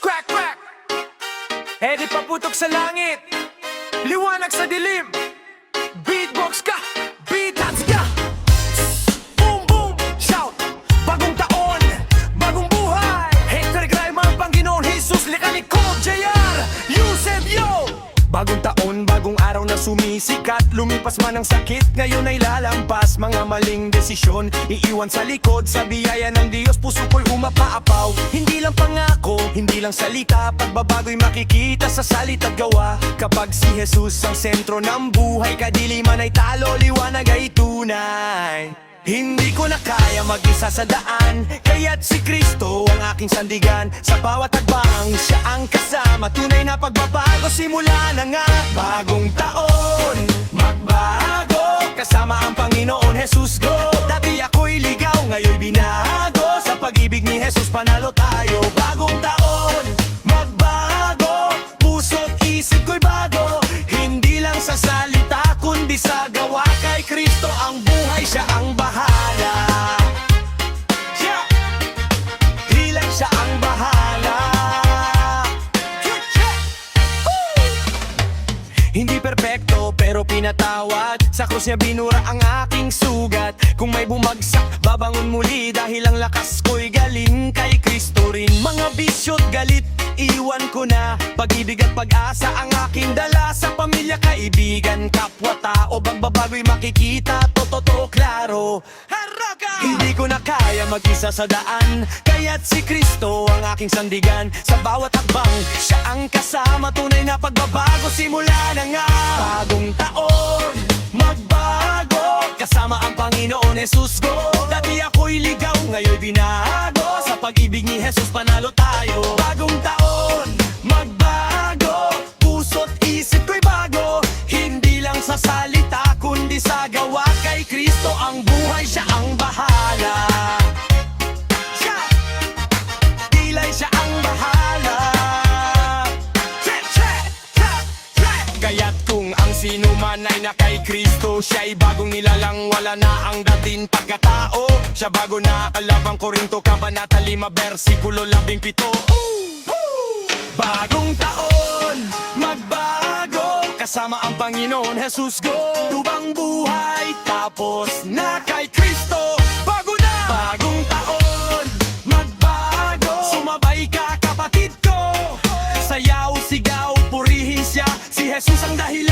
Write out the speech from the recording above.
Crack, crack. Edi paputok sa langit, liwanag sa dilim. Beatbox ka, beat hats ka. Boom, boom, shout. Bagong taon, bagong buhay. Hector Grime ang Panginoon Jesus, likalikod, JR, Eusebio. Bagong taon, bagong araw na sumisikat. Lumipas man ang sakit, ngayon ay lalampas. Mga maling desisyon, iiwan sa likod. Sa biyaya ng Diyos, puso ko'y umapaapaw. Hindi lang pangako, hindi lang salita. Pagbabago'y makikita sa salita't gawa. Kapag si Jesus ang sentro ng buhay, kadiliman ay talo, liwanag ay tunay. Hindi ko na kaya mag-isa sa daan, kaya't si Kristo ang aking sandigan. Sa bawat hakbang, siya ang kasama. Tunay na pagbabago, simula na nga. Bagong taon, magbago. Kasama ang Panginoon Jesus, go. Dati ako'y ligaw, ngayon'y binago. Sa pag-ibig ni Jesus, panalo tayo. Bagong taon, magbago. Puso't isip ko'y bago. Hindi lang sa salita, kundi sa gawa. Kay Kristo ang buhay, siya ang bahala. Yeah. Hilang siya ang bahala. Hindi perpekto pero pinatawad. Sa krus niya binura ang aking sugat. Kung may bumagsak, babangon muli. Dahil ang lakas ko'y galing kay Kristo rin. Mga bisyo't galit, iwan ko na. Pag-ibig at pag-asa ang aking dala. Sa pamilya, kaibigan, kapwa tao. Bagbabago'y makikita, totoo, klaro. Hindi ko na kaya mag-isa sa daan, kaya't si Kristo ang aking sandigan. Sa bawat hakbang, siya ang kasama. Tunay na pagbabago, simula na nga. Bagong taon, magbago. Kasama ang Panginoon Jesus, go. Dati ako'y ligaw, ngayon'y binago. Sa pag-ibig ni Jesus, panalo tayo. Bagong taon, magbago. Puso't isip ko'y bago. Hindi lang sa salita, kundi sa gawa. Kay Kristo ang buhay, siya ang bahala. Yeah. Tila'y siya ang bahala. Kaya't kung ang sino man ay na kay Kristo, siya'y bagong nilalang, wala na ang dating pagkatao. Siya bago na, kalabang Korinto, Kabanata 5, versikulo 17. Bagong taon, magbago. Kasama ang Panginoon Jesus, go. Tubang buhay, tapos na kay Kristo. Bago na, bagong taon, magbago. Sumabay ka kapatid ko, sayaw, sigaw, purihin siya. Si Jesus ang dahilan.